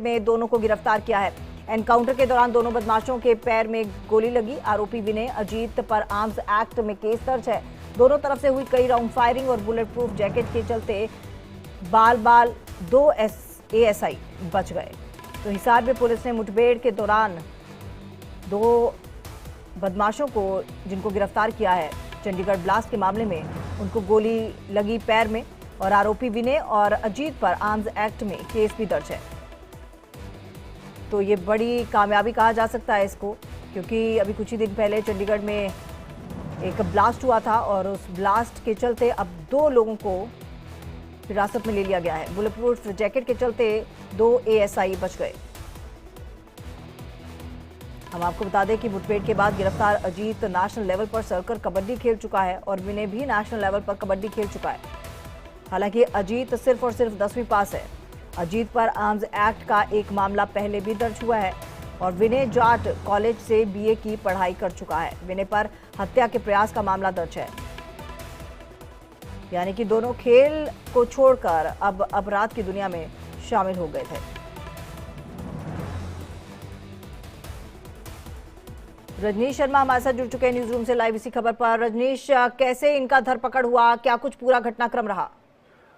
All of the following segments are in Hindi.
में दोनों को गिरफ्तार किया है। एनकाउंटर के दौरान दोनों बदमाशों के पैर में गोली लगी। आरोपी विनय अजीत पर आर्म्स एक्ट में केस दर्ज है। दोनों तरफ से हुई कई राउंड फायरिंग और बुलेट प्रूफ जैकेट के चलते बाल 2 ASI बच गए। तो हिसार में पुलिस ने मुठभेड़ के दौरान 2 बदमाशों को जिनको गिरफ्तार किया है चंडीगढ़ ब्लास्ट के मामले में, उनको गोली लगी पैर में और आरोपी विनय और अजीत पर आर्म्स एक्ट में केस भी दर्ज है। तो ये बड़ी कामयाबी कहा जा सकता है इसको, क्योंकि अभी कुछ ही दिन पहले चंडीगढ़ में एक ब्लास्ट हुआ था और उस ब्लास्ट के चलते अब 2 लोगों को हिरासत में ले लिया गया है। बुलेट प्रूफ जैकेट के चलते 2 ASI बच गए। हम आपको बता दें कि मुठभेड़ के बाद गिरफ्तार अजीत नेशनल लेवल पर सर्कल कबड्डी खेल चुका है और विनय भी नेशनल लेवल पर कबड्डी खेल चुका है। हालांकि अजीत सिर्फ और सिर्फ 10वीं पास है। अजीत पर आर्म्स एक्ट का एक मामला पहले भी दर्ज हुआ है और विनय जाट कॉलेज से BA की पढ़ाई कर चुका है। विनय पर हत्या के प्रयास का मामला दर्ज है। यानी कि दोनों खेल को छोड़कर अब अपराध की दुनिया में शामिल हो गए थे। रजनीश शर्मा हमारे साथ जुड़ चुके हैं न्यूज रूम से लाइव इसी खबर पर। रजनीश, कैसे इनका धरपकड़ हुआ, क्या कुछ पूरा घटनाक्रम रहा?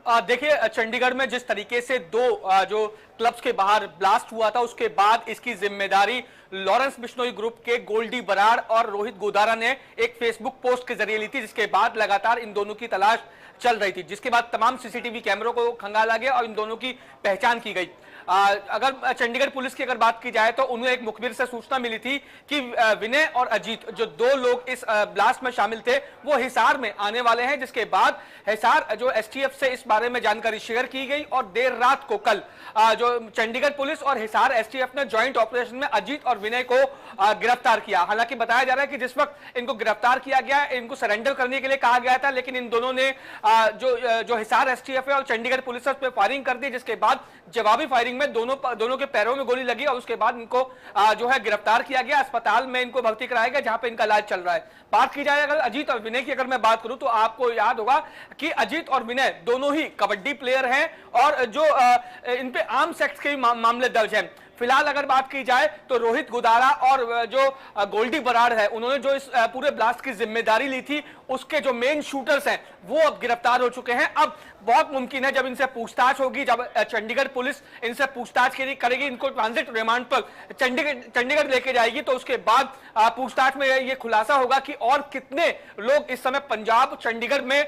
देखिए, चंडीगढ़ में जिस तरीके से 2 जो क्लब्स के बाहर ब्लास्ट हुआ था, उसके बाद इसकी जिम्मेदारी लॉरेंस बिश्नोई ग्रुप के गोल्डी बराड़ और रोहित गोदारा ने एक फेसबुक पोस्ट के जरिए ली थी, जिसके बाद लगातार इन दोनों की तलाश चल रही थी, जिसके बाद तमाम CCTV कैमरों को खंगाला गया और इन दोनों की पहचान की गई। अगर चंडीगढ़ पुलिस की अगर बात की जाए तो उन्हें एक मुखबिर से सूचना मिली थी कि विनय और अजीत, जो 2 लोग इस ब्लास्ट में शामिल थे, वो हिसार में आने वाले हैं, जिसके बाद हिसार जो STF से इस बारे में जानकारी शेयर की गई और देर रात को कल जो चंडीगढ़ पुलिस और हिसार STF ने ज्वाइंट ऑपरेशन में अजीत और विनय को गिरफ्तार किया। हालांकि बताया जा रहा है कि जिस वक्त इनको गिरफ्तार किया गया, इनको सरेंडर करने के लिए कहा गया था, लेकिन इन दोनों ने जो हिसार STF है और चंडीगढ़ पुलिस पर फायरिंग कर दी, जिसके बाद जवाबी फायरिंग में दोनों के पैरों में गोली लगी और उसके बाद इनको जो है गिरफ्तार किया गया। अस्पताल में इनको भर्ती कराया गया, जहां पे इनका इलाज चल रहा है। बात की जाए अगर अजीत और विनय की अगर मैं बात करूं तो आपको याद होगा कि अजीत और विनय दोनों ही कबड्डी प्लेयर हैं और जो इन पे आर्म्स एक्ट के मामले दर्ज हैं। फिलहाल अगर बात की जाए तो रोहित गोदारा और जो गोल्डी बराड़ है, उन्होंने जो इस पूरे ब्लास्ट की जिम्मेदारी ली थी, उसके जो मेन शूटर्स हैं वो अब गिरफ्तार हो चुके हैं। अब बहुत मुमकिन है जब इनसे पूछताछ होगी, जब चंडीगढ़ पुलिस इनसे पूछताछ करेगी, इनको ट्रांजिट रिमांड पर चंडीगढ़ लेके जाएगी, तो उसके बाद पूछताछ में ये खुलासा होगा कि और कितने लोग इस समय पंजाब चंडीगढ़ में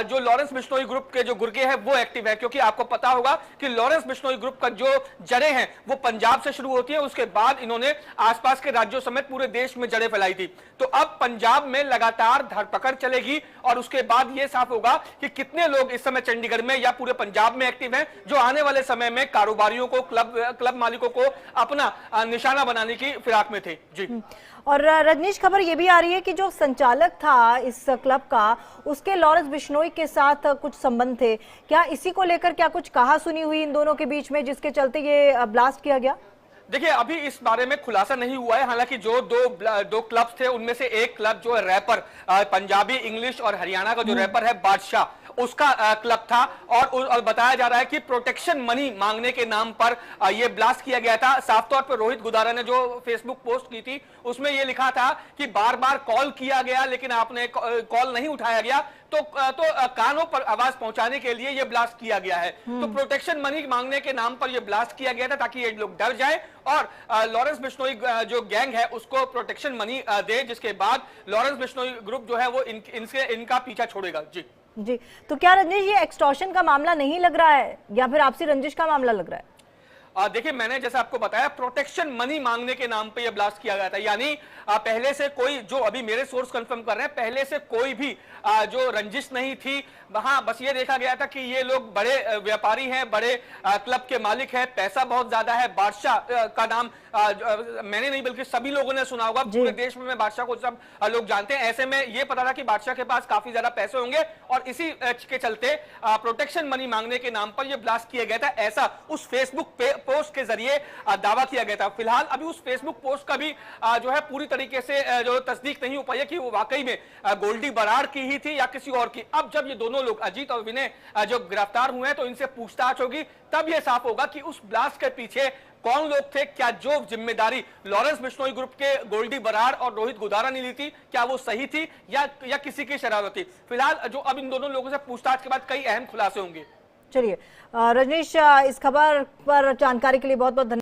जो लॉरेंस बिश्नोई ग्रुप के जो गुर्गे हैं वो एक्टिव है। क्योंकि आपको पता होगा कि लॉरेंस बिश्नोई ग्रुप का जो जड़ें हैं वो पंजाब से शुरू होती है, उसके बाद इन्होंने आसपास के राज्यों समेत पूरे देश में जड़ें फैलाई थी। तो अब पंजाब में लगातार धरपकड़ चलेगी और उसके बाद यह साफ होगा कि कितने लोग इस समय चंडीगढ़ में या पूरे पंजाब में एक्टिव हैं, जो आने वाले समय में कारोबारियों को, क्लब मालिकों को अपना निशाना बनाने की फिराक में थे। जी। और रजनीश, खबर ये भी आ रही है कि जो संचालक था इस क्लब का, उसके लॉरेंस बिश्नोई के साथ कुछ संबंध थे। क्या इसी को लेकर क्या कुछ कहा सुनी हुई इन दोनों के बीच में, जिसके चलते ये ब्लास्ट किया गया? देखिए, अभी इस बारे में खुलासा नहीं हुआ है। हालांकि जो दो क्लब्स थे, उनमें से एक क्लब जो है रैपर, पंजाबी, इंग्लिश और हरियाणा का जो रैपर है बादशाह, उसका क्लब था और बताया जा रहा है कि प्रोटेक्शन मनी मांगने के नाम पर यह ब्लास्ट किया गया था। साफ तौर पर रोहित गुदारा ने जो फेसबुक पोस्ट की थी उसमें यह लिखा था कि बार बार कॉल किया गया लेकिन आपने कॉल नहीं उठाया गया, तो कानों पर आवाज पहुंचाने के लिए यह ब्लास्ट किया गया है। तो प्रोटेक्शन मनी मांगने के नाम पर यह ब्लास्ट किया गया था ताकि ये लोग डर जाएं और लॉरेंस बिश्नोई जो गैंग है उसको प्रोटेक्शन मनी दे, जिसके बाद लॉरेंस बिश्नोई ग्रुप जो है वो इनका पीछा छोड़ेगा। जी, तो क्या रजनीश ये एक्सटॉर्शन का मामला नहीं लग रहा है या फिर आपसी रंजिश का मामला लग रहा है? देखिए, मैंने जैसा आपको बताया, प्रोटेक्शन मनी मांगने के नाम पे यह ब्लास्ट किया गया था। यानी पहले से कोई, जो अभी मेरे सोर्स कंफर्म कर रहे हैं, पहले से कोई भी जो रंजिश नहीं थी वहां। बस ये देखा गया था कि ये लोग बड़े व्यापारी हैं, बड़े क्लब के मालिक हैं, पैसा बहुत ज्यादा है। बादशाह का नाम मैंने नहीं बल्कि सभी लोगों ने सुना होगा, पूरे देश में बादशाह को सब लोग जानते हैं। ऐसे में ये पता था कि बादशाह के पास काफी ज्यादा पैसे होंगे और इसी के चलते प्रोटेक्शन मनी मांगने के नाम पर यह ब्लास्ट किया गया था, ऐसा उस फेसबुक पोस्ट के जरिए दावा किया गया था। फिलहाल अभी उस फेसबुक पोस्ट का भी जो है पूरी तरीके से जो तस्दीक नहीं हो पाई है कि वो वाकई में गोल्डी बराड़ की ही थी या किसी और की। अब जब ये दोनों लोग अजीत और विनय जो गिरफ्तार हुए हैं तो इनसे पूछताछ होगी, तब यह साफ होगा कि उस ब्लास्ट के पीछे कौन लोग थे, क्या जो जिम्मेदारी लॉरेंस बिश्नोई ग्रुप के गोल्डी बराड़ और रोहित गोदारा ने ली थी, क्या वो सही थी या किसी की शरारत थी। फिलहाल जो अब इन दोनों लोगों से पूछताछ के बाद कई अहम खुलासे होंगे। चलिए रजनीश, इस खबर पर जानकारी के लिए बहुत बहुत धन्यवाद।